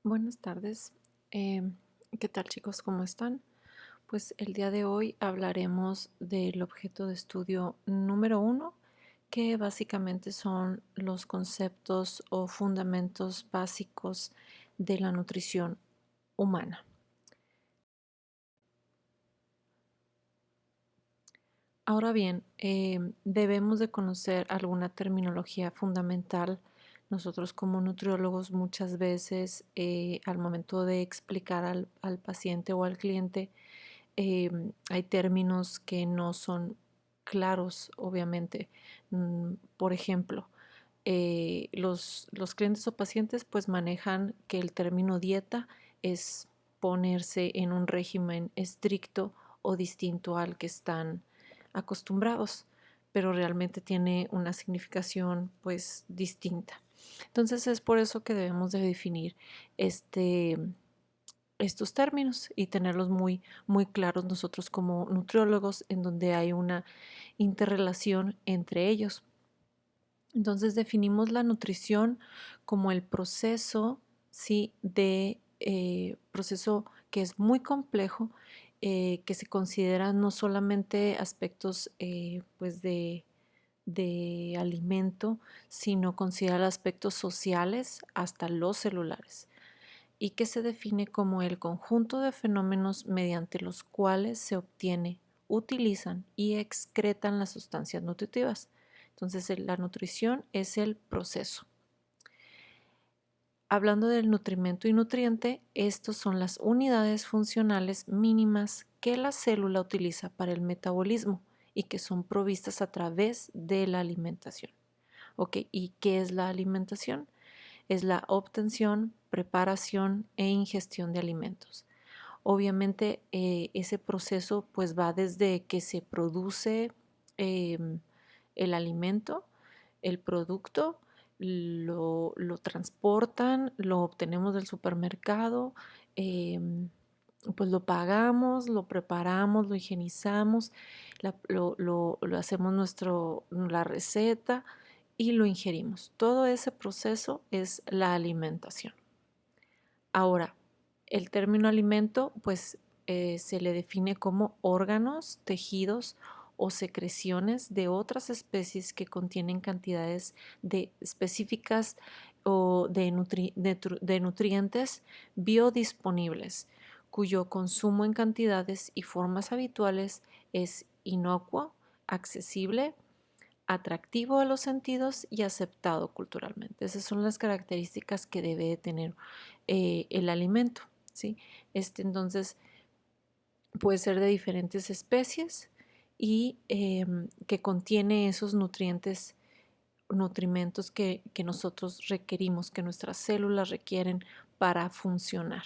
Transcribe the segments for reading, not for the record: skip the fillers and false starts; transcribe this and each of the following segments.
Buenas tardes. Em, ¿Qué tal, chicos? ¿Cómo están? Pues el día de hoy hablaremos del objeto de estudio número uno, que básicamente son los conceptos o fundamentos básicos de la nutrición humana. Ahora bien, debemos de conocer alguna terminología fundamental. Nosotros como nutriólogos muchas veces al momento de explicar al paciente o al cliente, hay términos que no son claros, obviamente. Por ejemplo, los clientes o pacientes pues manejan que el término dieta es ponerse en un régimen estricto o distinto al que están acostumbrados, pero realmente tiene una significación pues distinta. Entonces es por eso que debemos de definir estos términos y tenerlos muy claros nosotros como nutriólogos, en donde hay una interrelación entre ellos. Entonces definimos la nutrición como el proceso, ¿sí? de proceso que es muy complejo, que se consideran no solamente aspectos pues de alimento, sino considera aspectos sociales hasta los celulares, y que se define como el conjunto de fenómenos mediante los cuales se obtiene, utilizan y excretan las sustancias nutritivas. Entonces, la nutrición es el proceso. Hablando del nutrimento y nutriente, estos son las unidades funcionales mínimas que la célula utiliza para el metabolismo y que son provistas a través de la alimentación. ¿Ok? ¿Y qué es la alimentación? Es la obtención, preparación e ingestión de alimentos. Obviamente ese proceso pues va desde que se produce em, el alimento, el producto, lo transportan, lo obtenemos del supermercado, em, pues lo pagamos, lo preparamos, lo higienizamos, lo hacemos la receta y lo ingerimos. Todo ese proceso es la alimentación. Ahora, el término alimento, pues se le define como órganos, tejidos o secreciones de otras especies que contienen cantidades específicas o de nutrientes biodisponibles, cuyo consumo en cantidades y formas habituales es inocuo, accesible, atractivo a los sentidos y aceptado culturalmente. Esas son las características que debe de tener el alimento, ¿sí? Entonces puede ser de diferentes especies y que contiene esos nutrimentos que nosotros requerimos, que nuestras células requieren para funcionar,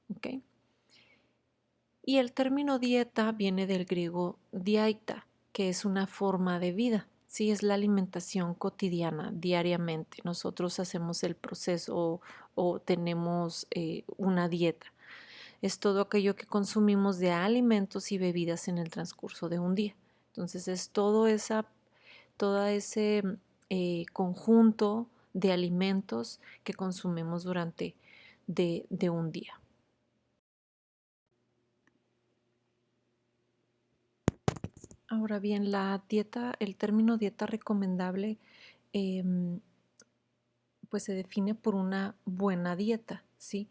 ¿ok? Y el término dieta viene del griego diaita, que es una forma de vida. Sí, es la alimentación cotidiana, diariamente. Nosotros hacemos el proceso o tenemos una dieta. Es todo aquello que consumimos de alimentos y bebidas en el transcurso de un día. Entonces es todo ese conjunto de alimentos que consumimos durante de un día. Ahora bien, la dieta, el término dieta recomendable, em, pues se define por una buena dieta, ¿sí?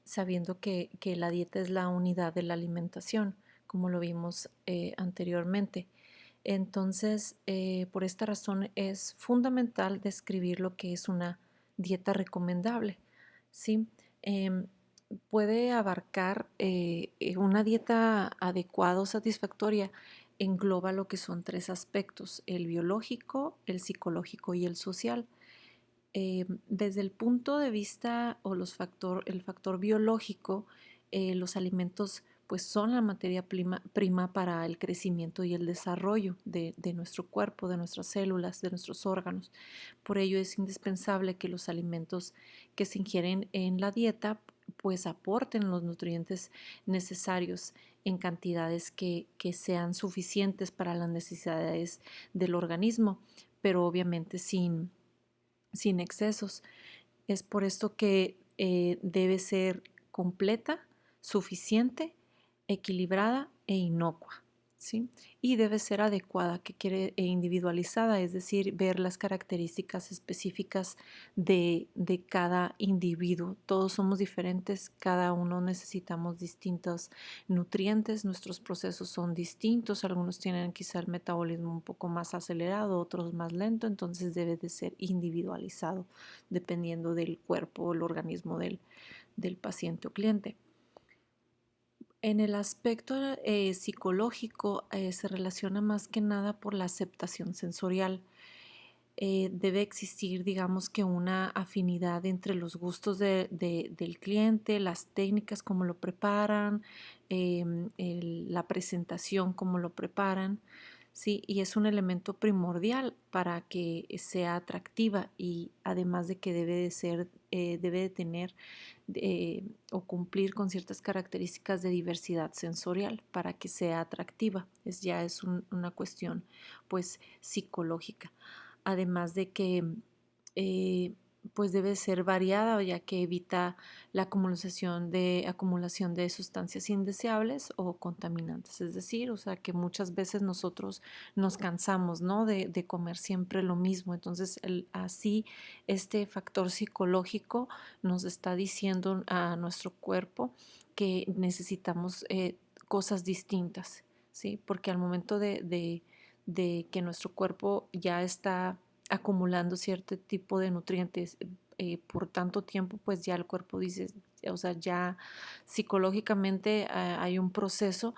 Sabiendo que la dieta es la unidad de la alimentación, como lo vimos anteriormente. Entonces, por esta razón es fundamental describir lo que es una dieta recomendable, ¿sí? Em, Puede abarcar una dieta adecuada o satisfactoria, engloba lo que son tres aspectos: el biológico, el psicológico y el social. Desde el punto de vista o el factor biológico, los alimentos pues son la materia prima para el crecimiento y el desarrollo de nuestro cuerpo, de nuestras células, de nuestros órganos. Por ello es indispensable que los alimentos que se ingieren en la dieta pues aporten los nutrientes necesarios en cantidades que sean suficientes para las necesidades del organismo, pero obviamente sin excesos. Es por esto que debe ser completa, suficiente, equilibrada e inocua, ¿sí? Y debe ser adecuada, que quiere individualizada, es decir, ver las características específicas de cada individuo. Todos somos diferentes, cada uno necesitamos distintos nutrientes, nuestros procesos son distintos, algunos tienen quizá el metabolismo un poco más acelerado, otros más lento, entonces debe de ser individualizado dependiendo del cuerpo o el organismo del paciente o cliente. En el aspecto psicológico se relaciona más que nada por la aceptación sensorial. Debe existir, digamos que una afinidad entre los gustos del cliente, las técnicas, cómo lo preparan, la presentación, cómo lo preparan, ¿sí? Y es un elemento primordial para que sea atractiva y además de que debe de tener o cumplir con ciertas características de diversidad sensorial para que sea atractiva. Ya es una cuestión pues psicológica. Además de que eh, pues debe ser variada ya que evita la acumulación de sustancias indeseables o contaminantes. Es decir, o sea que muchas veces nosotros nos cansamos, ¿no? de comer siempre lo mismo. Entonces así este factor psicológico nos está diciendo a nuestro cuerpo que necesitamos cosas distintas, ¿sí? Porque al momento de que nuestro cuerpo ya está acumulando cierto tipo de nutrientes por tanto tiempo, pues ya el cuerpo dice, o sea, ya psicológicamente hay un proceso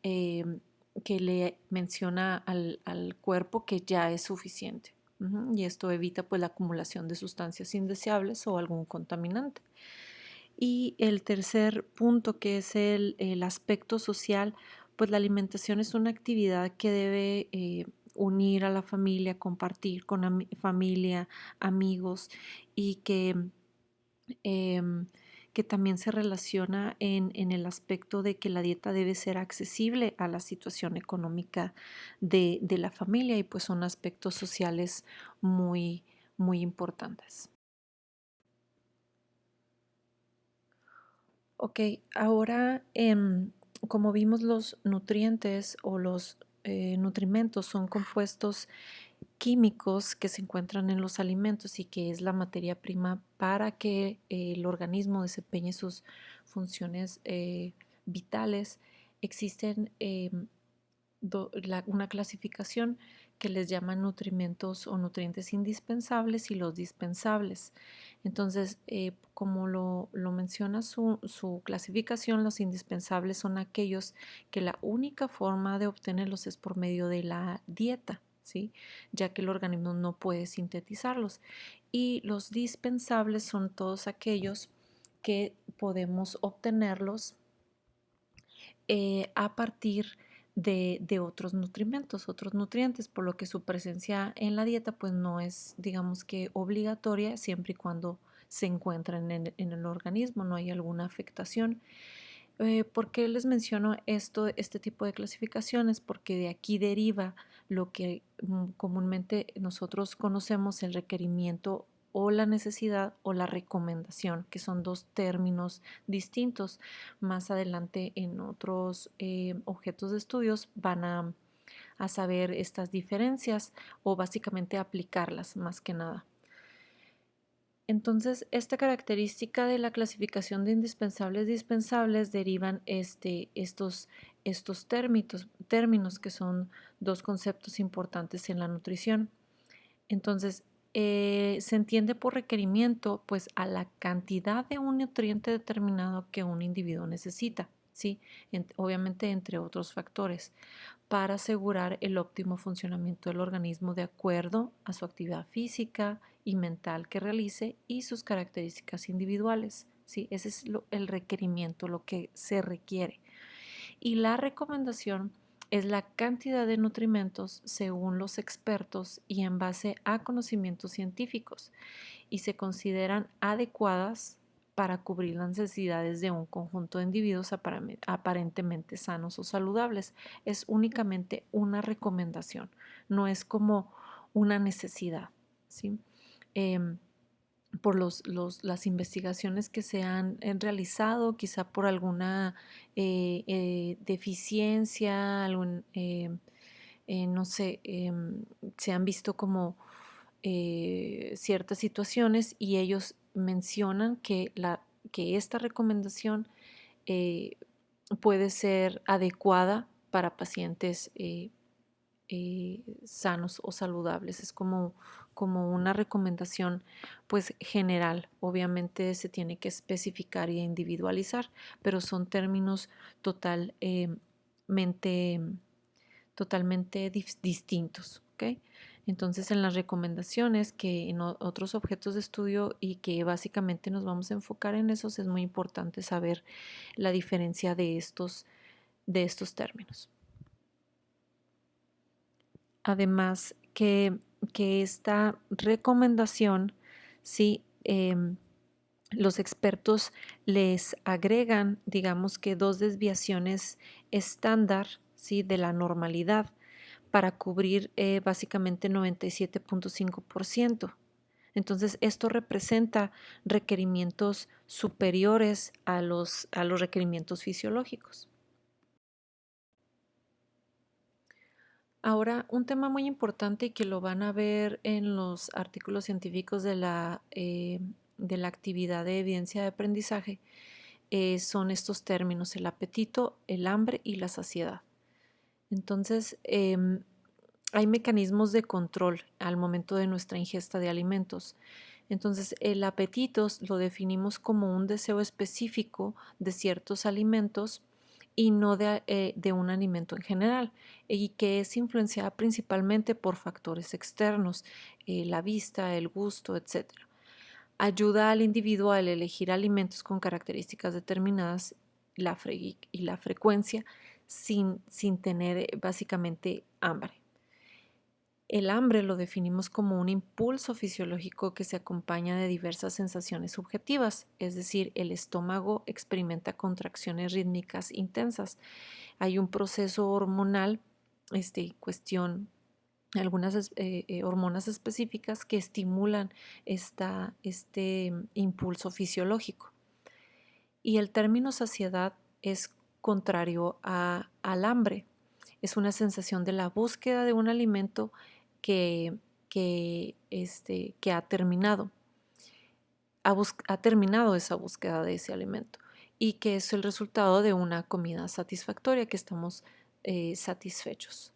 eh, que le menciona al cuerpo que ya es suficiente. Y esto evita pues la acumulación de sustancias indeseables o algún contaminante. Y el tercer punto, que es el aspecto social, pues la alimentación es una actividad que debe unir a la familia, compartir con familia, amigos y em, que también se relaciona en el aspecto de que la dieta debe ser accesible a la situación económica de la familia y pues son aspectos sociales muy, muy importantes. Ok, ahora como vimos los nutrientes o los nutrimentos son compuestos químicos que se encuentran en los alimentos y que es la materia prima para que el organismo desempeñe sus funciones vitales. Existen una clasificación que les llaman nutrimentos o nutrientes indispensables y los dispensables. Entonces, como lo menciona su clasificación, los indispensables son aquellos que la única forma de obtenerlos es por medio de la dieta, ¿sí? Ya que el organismo no puede sintetizarlos. Y los dispensables son todos aquellos que podemos obtenerlos a partir de otros nutrientes, por lo que su presencia en la dieta pues no es, digamos que obligatoria siempre y cuando se encuentren en el organismo, no hay alguna afectación. ¿Por qué les menciono este tipo de clasificaciones? Porque de aquí deriva lo que comúnmente nosotros conocemos el requerimiento o la necesidad o la recomendación, que son dos términos distintos. Más adelante en otros objetos de estudios van a saber estas diferencias o básicamente aplicarlas más que nada. Entonces, esta característica de la clasificación de indispensables dispensables derivan estos términos que son dos conceptos importantes en la nutrición. Entonces, se entiende por requerimiento pues a la cantidad de un nutriente determinado que un individuo necesita, ¿sí? Obviamente entre otros factores, para asegurar el óptimo funcionamiento del organismo de acuerdo a su actividad física y mental que realice y sus características individuales, ¿sí? Ese es el requerimiento, lo que se requiere. Y la recomendación es la cantidad de nutrimentos según los expertos y en base a conocimientos científicos y se consideran adecuadas para cubrir las necesidades de un conjunto de individuos aparentemente sanos o saludables. Es únicamente una recomendación, no es como una necesidad, ¿sí? por las investigaciones que se han realizado, quizá por alguna deficiencia, no sé, se han visto como ciertas situaciones y ellos mencionan que esta recomendación eh, puede ser adecuada para pacientes sanos o saludables. Es como una recomendación pues general. Obviamente se tiene que especificar e individualizar, pero son términos totalmente, totalmente distintos. ¿Ok? Entonces, en las recomendaciones que en otros objetos de estudio y que básicamente nos vamos a enfocar en esos, es muy importante saber la diferencia de estos términos. Además, que esta recomendación, sí, los expertos les agregan, digamos que dos desviaciones estándar, ¿sí? De la normalidad para cubrir básicamente 97.5%. Entonces, esto representa requerimientos superiores a los requerimientos fisiológicos. Ahora, un tema muy importante y que lo van a ver en los artículos científicos de la actividad de evidencia de aprendizaje son estos términos, el apetito, el hambre y la saciedad. Entonces, hay mecanismos de control al momento de nuestra ingesta de alimentos. Entonces, el apetito lo definimos como un deseo específico de ciertos alimentos y no de un alimento en general, y que es influenciada principalmente por factores externos, la vista, el gusto, etcétera. Ayuda al individuo a elegir alimentos con características determinadas y la frecuencia sin tener básicamente hambre. El hambre lo definimos como un impulso fisiológico que se acompaña de diversas sensaciones subjetivas, es decir, el estómago experimenta contracciones rítmicas intensas. Hay un proceso hormonal, cuestión, algunas hormonas específicas que estimulan este impulso fisiológico. Y el término saciedad es contrario al hambre. Es una sensación de la búsqueda de un alimento que ha terminado. Ha terminado esa búsqueda de ese alimento y que es el resultado de una comida satisfactoria, que estamos satisfechos.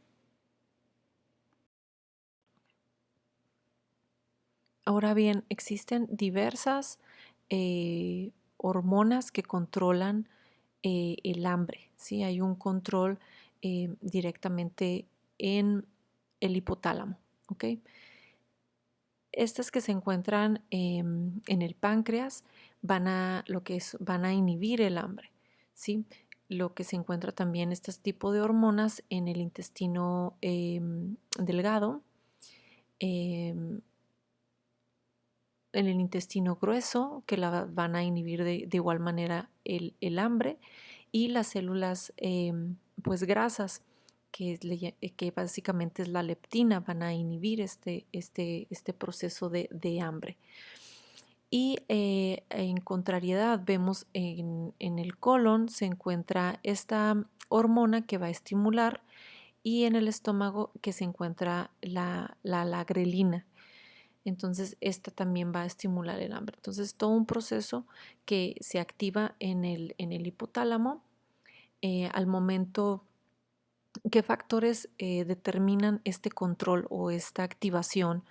Ahora bien, existen diversas hormonas que controlan el hambre, ¿sí? Hay un control directamente en el hipotálamo, ¿ok? Estas que se encuentran en el páncreas van a inhibir el hambre, ¿sí? Lo que se encuentra también este tipo de hormonas en el intestino delgado, em, en el intestino grueso, que van a inhibir de igual manera el hambre, y las células pues grasas, que básicamente es la leptina, van a inhibir este proceso de hambre. Y en contrariedad vemos en el colon se encuentra esta hormona que va a estimular, y en el estómago que se encuentra la grelina. Entonces, esta también va a estimular el hambre. Entonces, todo un proceso que se activa en el hipotálamo. Al momento, ¿qué factores determinan este control o esta activación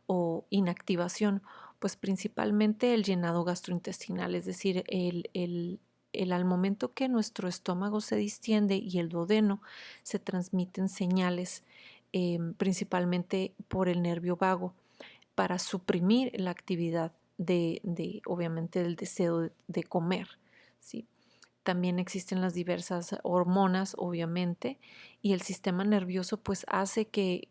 o inactivación? Pues principalmente el llenado gastrointestinal, es decir, al momento que nuestro estómago se distiende y el duodeno, se transmiten señales principalmente por el nervio vago para suprimir la actividad obviamente, del deseo de comer, ¿sí? También existen las diversas hormonas, obviamente, y el sistema nervioso pues hace que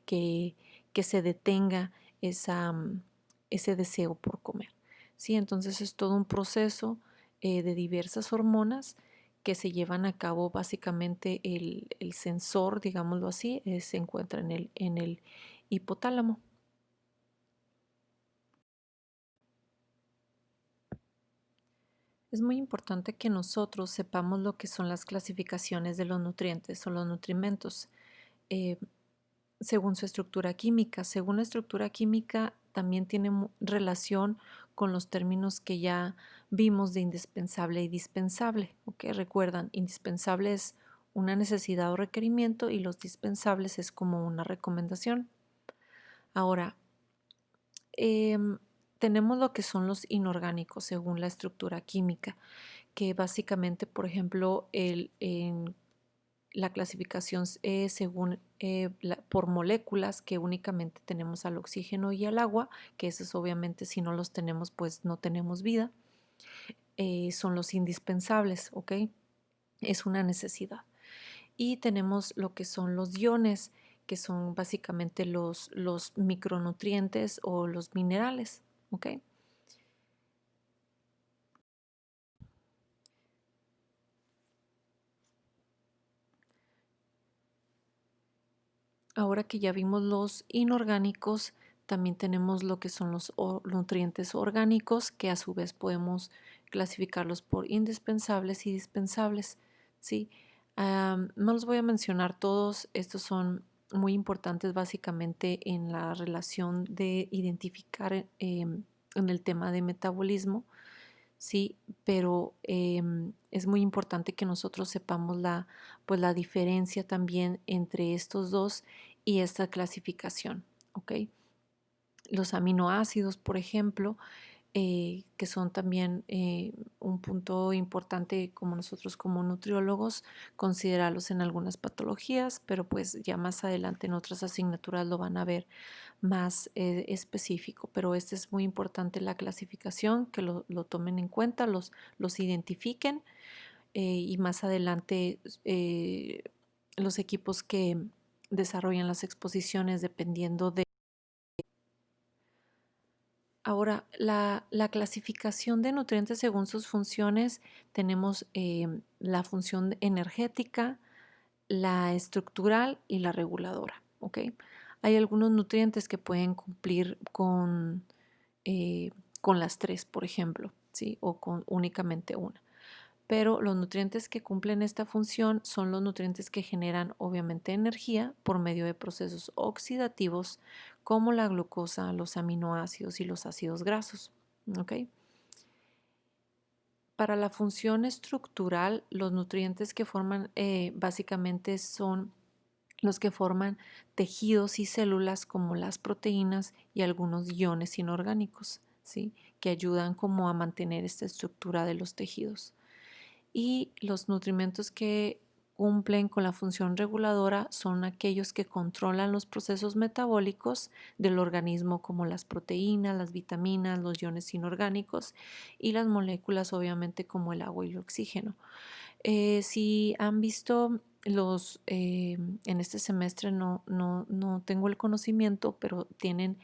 se detenga ese deseo por comer, ¿sí? Entonces es todo un proceso de diversas hormonas que se llevan a cabo. Básicamente el sensor, digámoslo así, se encuentra en el hipotálamo. Es muy importante que nosotros sepamos lo que son las clasificaciones de los nutrientes o los nutrimentos eh, según su estructura química. Según la estructura química también tiene relación con los términos que ya vimos de indispensable y dispensable. ¿Ok? Recuerdan, indispensable es una necesidad o requerimiento y los dispensables es como una recomendación. Ahora, em, tenemos lo que son los inorgánicos según la estructura química, que básicamente, por ejemplo, en la clasificación según por moléculas, que únicamente tenemos al oxígeno y al agua, que esos obviamente si no los tenemos, pues no tenemos vida, son los indispensables, ¿ok? Es una necesidad. Y tenemos lo que son los iones, que son básicamente los micronutrientes o los minerales, ¿ok? Ahora que ya vimos los inorgánicos, también tenemos lo que son los nutrientes orgánicos, que a su vez podemos clasificarlos por indispensables y dispensables, ¿sí? No los voy a mencionar todos, estos son muy importantes básicamente en la relación de identificar en el tema de metabolismo, sí, pero es muy importante que nosotros sepamos pues la diferencia también entre estos dos y esta clasificación, ¿ok? Los aminoácidos, por ejemplo, que son también un punto importante como nosotros como nutriólogos, considerarlos en algunas patologías, pero pues ya más adelante en otras asignaturas lo van a ver más específico, pero este es muy importante la clasificación, que lo tomen en cuenta, los identifiquen y más adelante los equipos que desarrollan las exposiciones dependiendo de... Ahora, la clasificación de nutrientes según sus funciones, tenemos la función energética, la estructural y la reguladora, ¿ok? Hay algunos nutrientes que pueden cumplir eh, con las tres, por ejemplo, ¿sí? O con únicamente una. Pero los nutrientes que cumplen esta función son los nutrientes que generan obviamente energía por medio de procesos oxidativos como la glucosa, los aminoácidos y los ácidos grasos, ¿ok? Para la función estructural, los nutrientes que forman básicamente son los que forman tejidos y células como las proteínas y algunos iones inorgánicos, ¿sí? Que ayudan como a mantener esta estructura de los tejidos. Y los nutrimentos que cumplen con la función reguladora son aquellos que controlan los procesos metabólicos del organismo como las proteínas, las vitaminas, los iones inorgánicos y las moléculas obviamente como el agua y el oxígeno. Si han visto en este semestre no tengo el conocimiento, pero tienen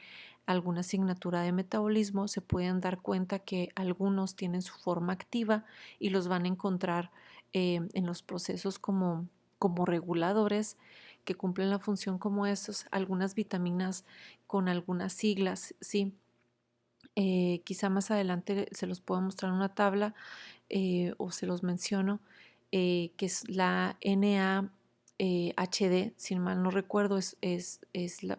alguna asignatura de metabolismo, se pueden dar cuenta que algunos tienen su forma activa y los van a encontrar en los procesos como reguladores que cumplen la función como estos, algunas vitaminas con algunas siglas, ¿sí? Quizá más adelante se los puedo mostrar en una tabla o se los menciono, que es la NAHD, si mal no recuerdo, es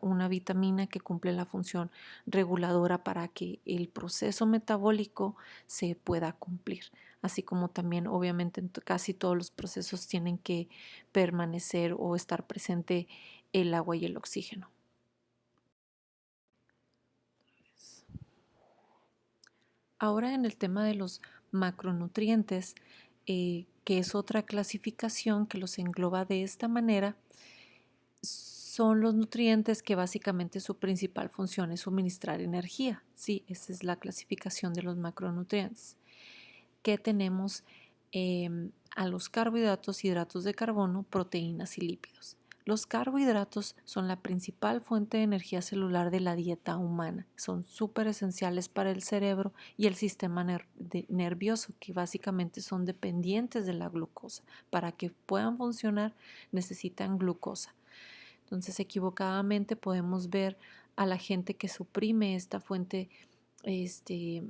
una vitamina que cumple la función reguladora para que el proceso metabólico se pueda cumplir, así como también obviamente en casi todos los procesos tienen que permanecer o estar presente el agua y el oxígeno. Ahora en el tema de los macronutrientes, que es otra clasificación que los engloba de esta manera, son los nutrientes que básicamente su principal función es suministrar energía. Sí, esa es la clasificación de los macronutrientes. Que tenemos a los carbohidratos, hidratos de carbono, proteínas y lípidos. Los carbohidratos son la principal fuente de energía celular de la dieta humana. Son súper esenciales para el cerebro y el sistema nervioso, que básicamente son dependientes de la glucosa. Para que puedan funcionar necesitan glucosa. Entonces, equivocadamente podemos ver a la gente que suprime esta fuente este,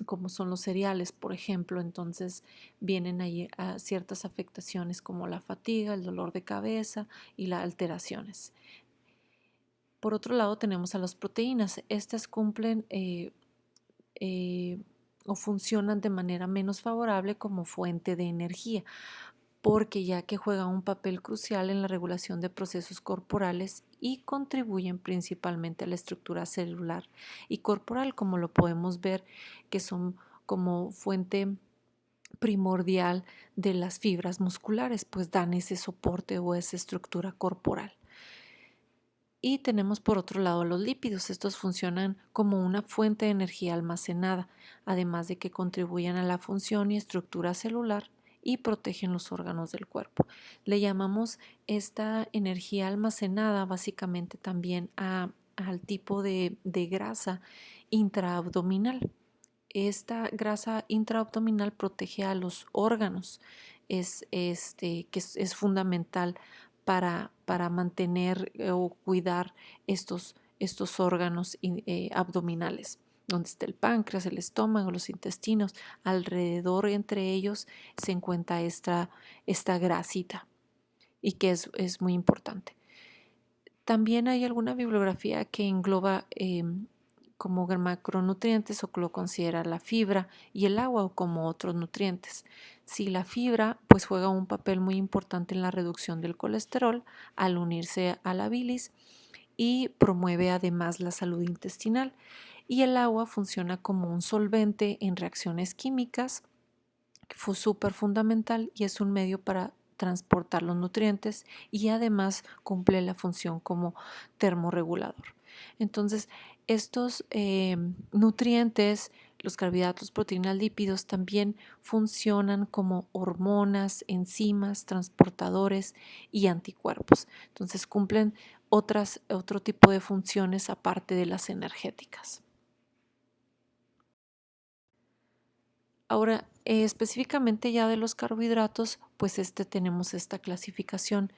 como son los cereales, por ejemplo. Entonces vienen ahí ciertas afectaciones como la fatiga, el dolor de cabeza y las alteraciones. Por otro lado tenemos a las proteínas. Estas cumplen eh, o funcionan de manera menos favorable como fuente de energía, porque ya que juegan un papel crucial en la regulación de procesos corporales y contribuyen principalmente a la estructura celular y corporal, como lo podemos ver, que son como fuente primordial de las fibras musculares, pues dan ese soporte o esa estructura corporal. Y tenemos por otro lado los lípidos. Estos funcionan como una fuente de energía almacenada, además de que contribuyen a la función y estructura celular y protegen los órganos del cuerpo. Le llamamos esta energía almacenada básicamente también al tipo de grasa intraabdominal. Esta grasa intraabdominal protege a los órganos, es fundamental para mantener o cuidar estos órganos abdominales, donde está el páncreas, el estómago, los intestinos. Alrededor entre ellos se encuentra esta grasita y que es muy importante. También hay alguna bibliografía que engloba como macronutrientes o que lo considera la fibra y el agua como otros nutrientes. Si la fibra pues juega un papel muy importante en la reducción del colesterol al unirse a la bilis y promueve además la salud intestinal. Y el agua funciona como un solvente en reacciones químicas, que fue súper fundamental y es un medio para transportar los nutrientes y además cumple la función como termorregulador. Entonces, estos nutrientes, los carbohidratos, proteínas, lípidos, también funcionan como hormonas, enzimas, transportadores y anticuerpos. Entonces, cumplen otro tipo de funciones aparte de las energéticas. Ahora, específicamente ya de los carbohidratos, pues tenemos esta clasificación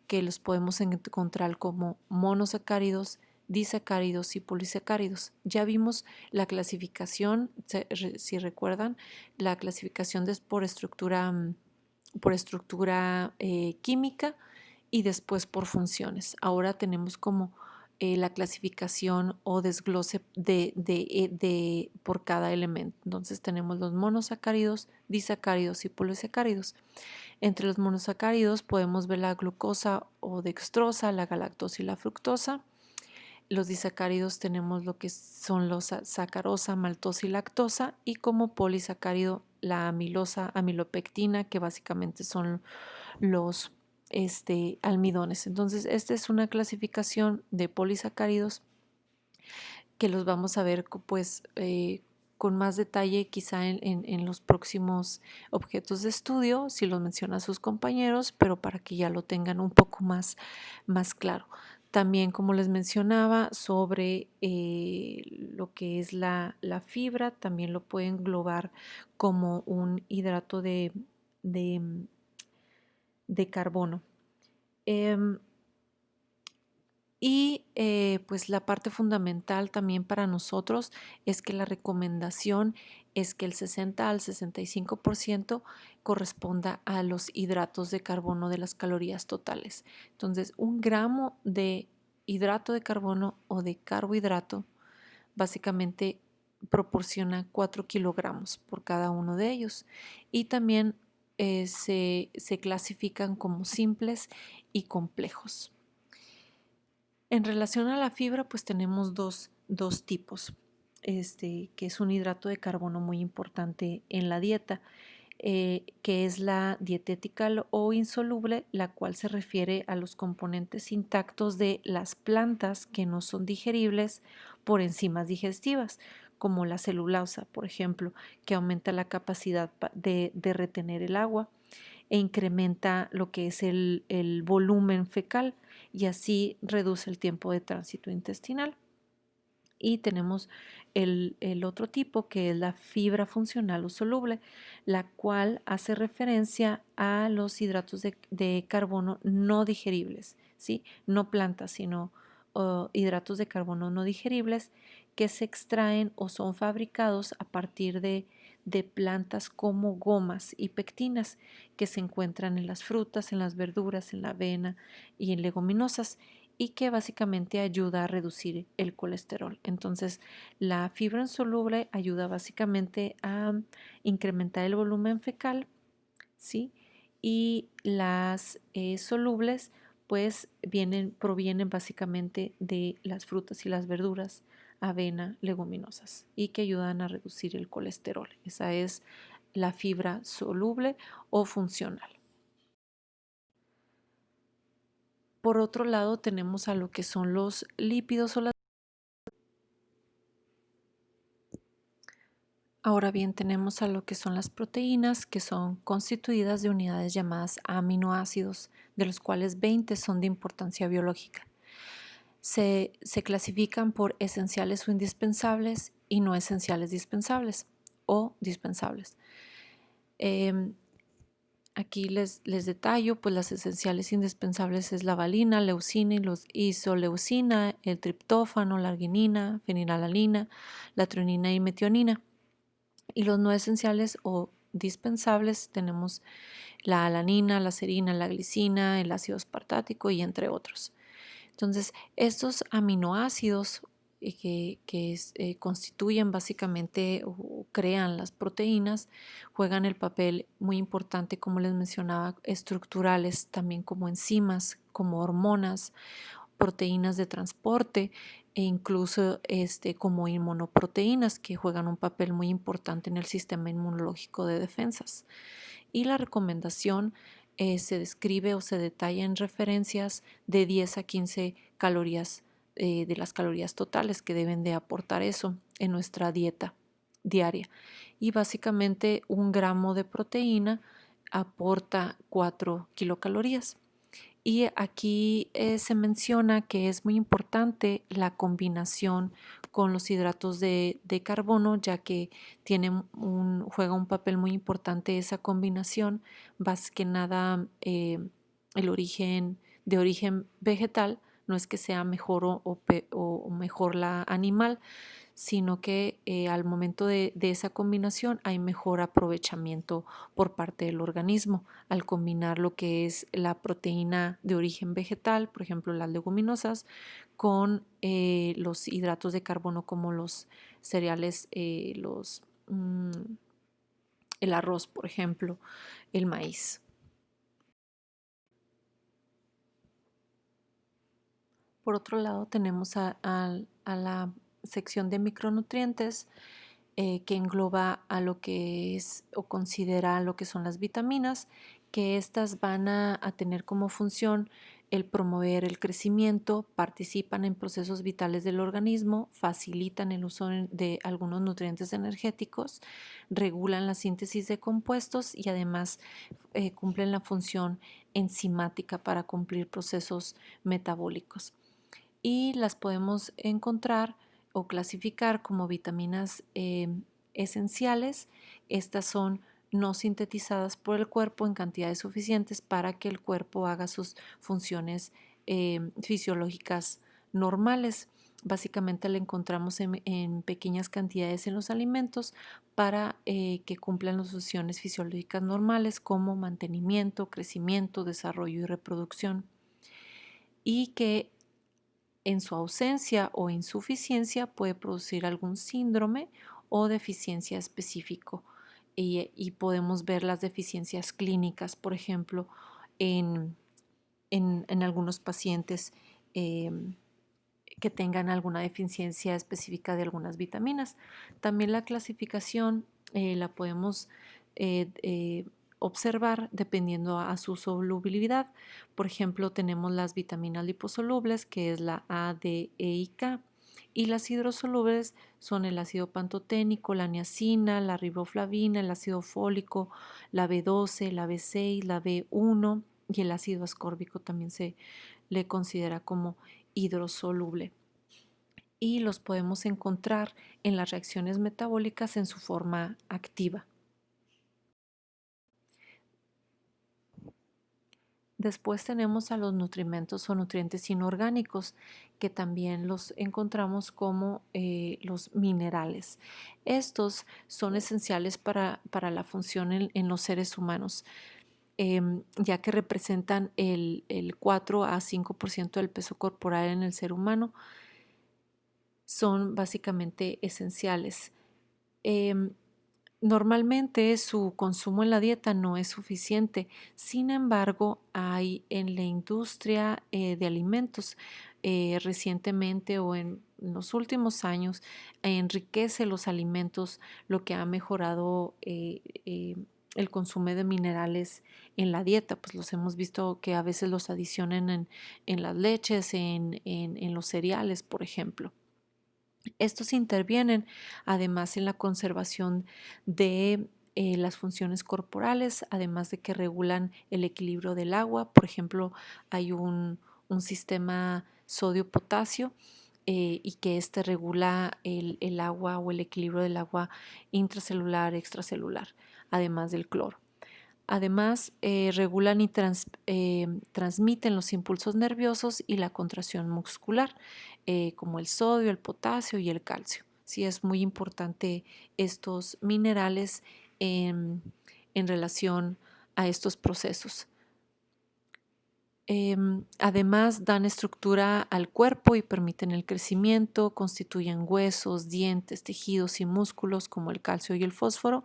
que los podemos encontrar como monosacáridos, disacáridos y polisacáridos. Ya vimos la clasificación, si recuerdan, la clasificación por estructura química y después por funciones. Ahora tenemos como la clasificación o desglose por cada elemento. Entonces tenemos los monosacáridos, disacáridos y polisacáridos. Entre los monosacáridos podemos ver la glucosa o dextrosa, la galactosa y la fructosa. Los disacáridos tenemos lo que son los sacarosa, maltosa y lactosa, y como polisacárido la amilosa, amilopectina, que básicamente son los almidones. Entonces, esta es una clasificación de polisacáridos que los vamos a ver pues con más detalle quizá en los próximos objetos de estudio, si los menciona a sus compañeros, pero para que ya lo tengan un poco más claro. También, como les mencionaba, sobre lo que es la fibra, también lo pueden englobar como un hidrato de carbono. Pues la parte fundamental también para nosotros es que la recomendación es que el 60 al 65% corresponda a los hidratos de carbono de las calorías totales. Entonces, 1 gramo de hidrato de carbono o de carbohidrato básicamente proporciona 4 kilogramos por cada uno de ellos. Y también se clasifican como simples y complejos. En relación a la fibra, pues tenemos dos tipos, que es un hidrato de carbono muy importante en la dieta, que es la dietética o insoluble, la cual se refiere a los componentes intactos de las plantas que no son digeribles por enzimas digestivas, como la celulosa, por ejemplo, que aumenta la capacidad de retener el agua e incrementa lo que es el volumen fecal y así reduce el tiempo de tránsito intestinal. Y tenemos el otro tipo, que es la fibra funcional o soluble, la cual hace referencia a los hidratos de carbono no digeribles, ¿sí? No plantas, sino hidratos de carbono no digeribles que se extraen o son fabricados a partir de plantas como gomas y pectinas que se encuentran en las frutas, en las verduras, en la avena y en leguminosas y que básicamente ayuda a reducir el colesterol. Entonces, la fibra insoluble ayuda básicamente a incrementar el volumen fecal, ¿sí? Y las solubles pues provienen básicamente de las frutas y las verduras, avena, leguminosas y que ayudan a reducir el colesterol. Esa es la fibra soluble o funcional. Por otro lado, tenemos a lo que son los lípidos o las... Ahora bien, tenemos a lo que son las proteínas, que son constituidas de unidades llamadas aminoácidos, de los cuales 20 son de importancia biológica. Se clasifican por esenciales o indispensables y no esenciales dispensables o dispensables. Aquí les detallo, pues las esenciales indispensables es la valina, leucina y los isoleucina, el triptófano, la arginina, fenilalanina, la treonina y metionina. Y los no esenciales o dispensables tenemos la alanina, la serina, la glicina, el ácido aspartático y entre otros. Entonces, estos aminoácidos constituyen básicamente o crean las proteínas, juegan el papel muy importante, como les mencionaba, estructurales, también como enzimas, como hormonas, proteínas de transporte e incluso como inmunoproteínas que juegan un papel muy importante en el sistema inmunológico de defensas. Y la recomendación se describe o se detalla en referencias de 10 a 15 calorías de las calorías totales que deben de aportar eso en nuestra dieta diaria. Y básicamente 1 gramo de proteína aporta 4 kilocalorías. Y aquí se menciona que es muy importante la combinación con los hidratos de carbono, ya que juega un papel muy importante esa combinación, más que nada el origen de origen vegetal, no es que sea mejor o mejor la animal, sino que al momento de esa combinación hay mejor aprovechamiento por parte del organismo al combinar lo que es la proteína de origen vegetal, por ejemplo las leguminosas, con los hidratos de carbono como los cereales, el arroz, por ejemplo, el maíz. Por otro lado, tenemos a la sección de micronutrientes que engloba a lo que es o considera lo que son las vitaminas, que estas van a tener como función el promover el crecimiento, participan en procesos vitales del organismo, facilitan el uso de algunos nutrientes energéticos, regulan la síntesis de compuestos y además cumplen la función enzimática para cumplir procesos metabólicos. Y las podemos encontrar o clasificar como vitaminas esenciales. Estas son no sintetizadas por el cuerpo en cantidades suficientes para que el cuerpo haga sus funciones fisiológicas normales. Básicamente la encontramos en pequeñas cantidades en los alimentos para que cumplan las funciones fisiológicas normales como mantenimiento, crecimiento, desarrollo y reproducción. Y que en su ausencia o insuficiencia puede producir algún síndrome o deficiencia específico. Y podemos ver las deficiencias clínicas, por ejemplo, en algunos pacientes que tengan alguna deficiencia específica de algunas vitaminas. También la clasificación la podemos observar dependiendo a su solubilidad. Por ejemplo, tenemos las vitaminas liposolubles, que es la A, D, E y K. Y las hidrosolubles son el ácido pantoténico, la niacina, la riboflavina, el ácido fólico, la B12, la B6, la B1 y el ácido ascórbico también se le considera como hidrosoluble. Y los podemos encontrar en las reacciones metabólicas en su forma activa. Después tenemos a los nutrimentos o nutrientes inorgánicos, que también los encontramos como los minerales. Estos son esenciales para la función en los seres humanos, ya que representan el 4 a 5% del peso corporal en el ser humano. Son básicamente esenciales. Em, Normalmente su consumo en la dieta no es suficiente. Sin embargo, hay en la industria de alimentos recientemente o en los últimos años enriquece los alimentos, lo que ha mejorado el consumo de minerales en la dieta. Pues los hemos visto que a veces los adicionan en las leches, en los cereales, por ejemplo. Estos intervienen además en la conservación de las funciones corporales, además de que regulan el equilibrio del agua. Por ejemplo, hay un sistema sodio-potasio y que este regula el agua o el equilibrio del agua intracelular, extracelular, además del cloro. Además, regulan y transmiten los impulsos nerviosos y la contracción muscular, como el sodio, el potasio y el calcio. Sí, es muy importante estos minerales en relación a estos procesos. Además, dan estructura al cuerpo y permiten el crecimiento, constituyen huesos, dientes, tejidos y músculos como el calcio y el fósforo,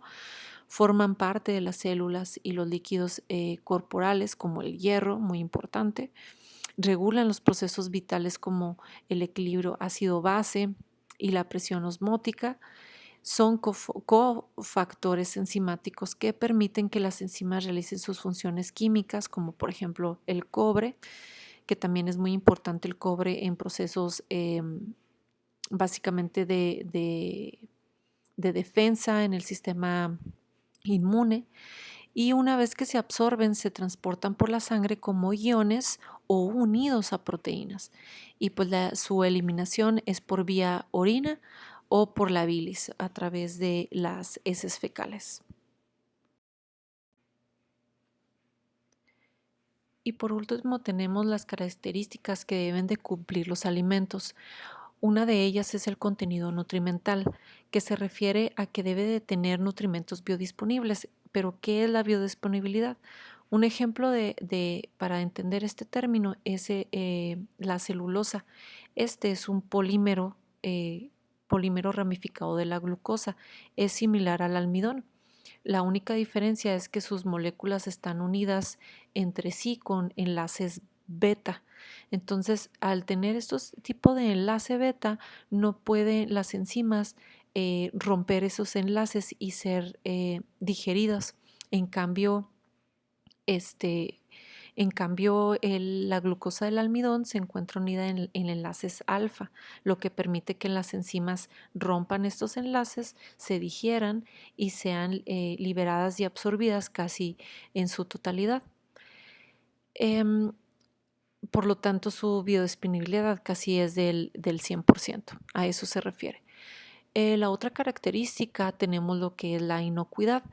forman parte de las células y los líquidos corporales como el hierro, muy importante, regulan los procesos vitales como el equilibrio ácido-base y la presión osmótica. Son cofactores enzimáticos que permiten que las enzimas realicen sus funciones químicas, como por ejemplo el cobre, que también es muy importante el cobre en procesos básicamente de defensa en el sistema inmune. Y una vez que se absorben, se transportan por la sangre como iones o unidos a proteínas. Y pues su eliminación es por vía orina o por la bilis a través de las heces fecales. Y por último tenemos las características que deben de cumplir los alimentos. Una de ellas es el contenido nutrimental, que se refiere a que debe de tener nutrimentos biodisponibles. Pero, ¿qué es la biodisponibilidad? Un ejemplo para entender este término es la celulosa. Este es un polímero ramificado de la glucosa. Es similar al almidón. La única diferencia es que sus moléculas están unidas entre sí con enlaces beta. Entonces, al tener estos tipos de enlace beta, no pueden las enzimas romper esos enlaces y ser digeridas. En cambio, este, la glucosa del almidón se encuentra unida en enlaces alfa, lo que permite que las enzimas rompan estos enlaces, se digieran y sean liberadas y absorbidas casi en su totalidad. Em, por lo tanto, su biodisponibilidad casi es del 100%. A eso se refiere. La otra característica tenemos lo que es la inocuidad.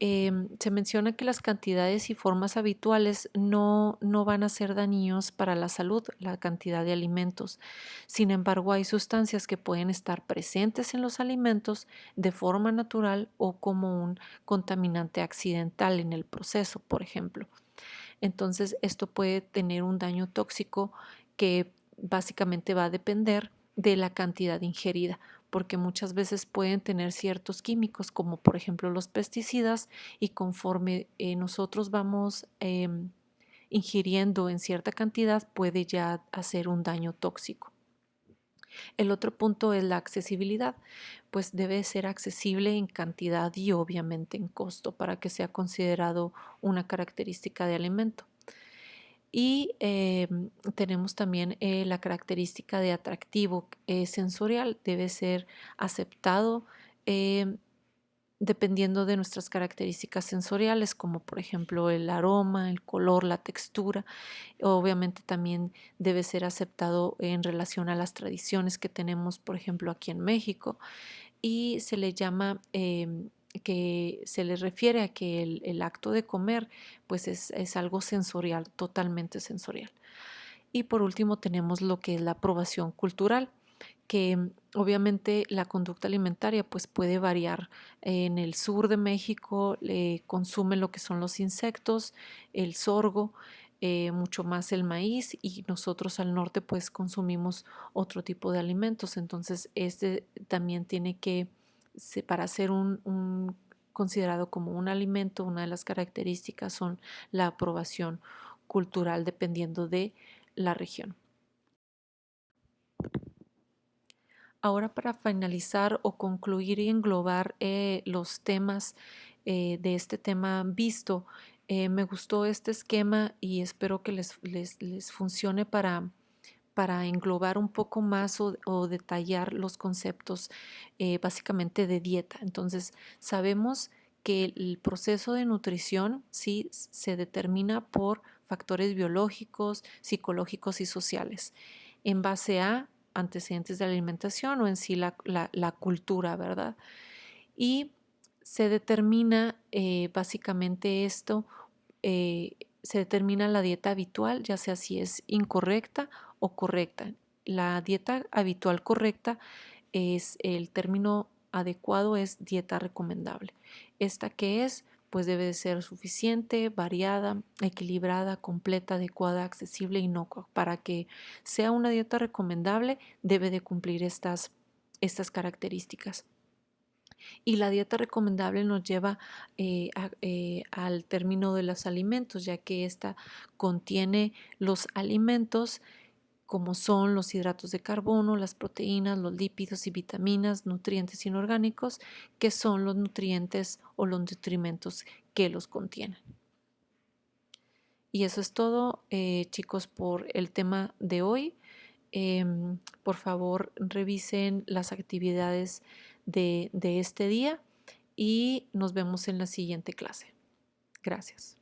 Se menciona que las cantidades y formas habituales no van a ser dañinos para la salud, la cantidad de alimentos. Sin embargo, hay sustancias que pueden estar presentes en los alimentos de forma natural o como un contaminante accidental en el proceso, por ejemplo. Entonces, esto puede tener un daño tóxico que básicamente va a depender de la cantidad ingerida, porque muchas veces pueden tener ciertos químicos, como por ejemplo los pesticidas, y conforme nosotros vamos ingiriendo en cierta cantidad, puede ya hacer un daño tóxico. El otro punto es la accesibilidad, pues debe ser accesible en cantidad y obviamente en costo para que sea considerado una característica de alimento. Y tenemos también la característica de atractivo sensorial, debe ser aceptado eh, dependiendo de nuestras características sensoriales, como por ejemplo el aroma, el color, la textura. Obviamente también debe ser aceptado en relación a las tradiciones que tenemos, por ejemplo, aquí en México, y se le llama que se les refiere a que el acto de comer pues es algo sensorial, totalmente sensorial. Y por último tenemos lo que es la aprobación cultural, que obviamente la conducta alimentaria pues puede variar. En el sur de México consumen lo que son los insectos, el sorgo, mucho más el maíz, y nosotros al norte pues consumimos otro tipo de alimentos. Entonces este también tiene que, para ser considerado como un alimento, una de las características son la aprobación cultural dependiendo de la región. Ahora, para finalizar o concluir y englobar los temas de este tema visto, me gustó este esquema y espero que les funcione para englobar un poco más o detallar los conceptos básicamente de dieta. Entonces, sabemos que el proceso de nutrición sí se determina por factores biológicos, psicológicos y sociales, en base a antecedentes de la alimentación o en sí la cultura, ¿verdad? Y se determina básicamente esto, se determina la dieta habitual, ya sea si es incorrecta o correcta. La dieta habitual correcta es el término adecuado, es dieta recomendable. ¿Esta qué es? Pues debe de ser suficiente, variada, equilibrada, completa, adecuada, accesible, inocua. Para que sea una dieta recomendable, debe de cumplir estas características. Y la dieta recomendable nos lleva al término de los alimentos, ya que esta contiene los alimentos como son los hidratos de carbono, las proteínas, los lípidos y vitaminas, nutrientes inorgánicos, que son los nutrientes o los nutrimentos que los contienen. Y eso es todo, chicos, por el tema de hoy. Por favor, revisen las actividades de este día y nos vemos en la siguiente clase. Gracias.